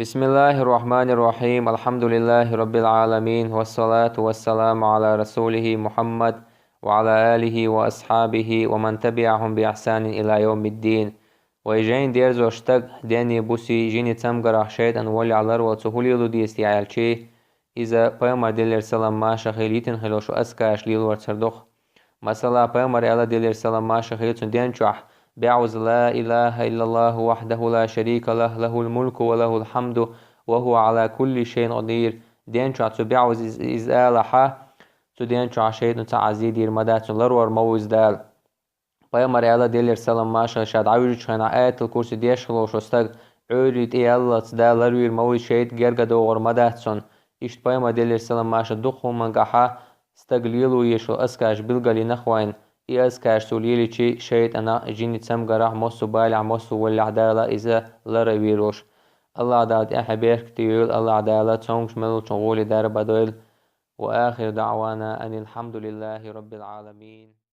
بسم الله الرحمن الرحيم. الحمد لله رب العالمين، والصلاة والسلام على رسوله محمد وعلى آله وأصحابه ومن تبعهم بإحسان إلى يوم الدين. ويجين ديرزور شتق ديني بوسي جيني تمقرح شيطان ولي على الأرض وتسهولي لدي استيعال شي إذا بيامر ديلر سلام ما شخيليتن خلوشو أسكاش ليلور تردخ مثلا بيامر ألا ديلر سلام ما شخيليتن دين شح بعوز لا إله إلا الله وحده لا شريك له، له الملك وله الحمد وهو على كل شيء قدير. دين شو بعوز إزالحة دين شو عشيت نتعزي دير مدات لرور موز دال بيامر ألا ديلر سلام ما شاد عوج شنا آيات الكرسي ديش خلوش وستق عوريت إيالا تدال لروير موز شيت جرجا دور مداتسون إشت بيامر ديلر سلام ما شاد دخهم من قحا استقليلو يشو أسكاش بلغالي نخوين إياسكاش سوليلي شي شيت أنا جيني تسمقرح موسو بالع موسو واللي عدالة إذا لرويروش الله عدالة أحبيرك تيول الله عدالة تونش ملو شغولي دار بدويل. وآخر دعوانا أن الحمد لله رب العالمين.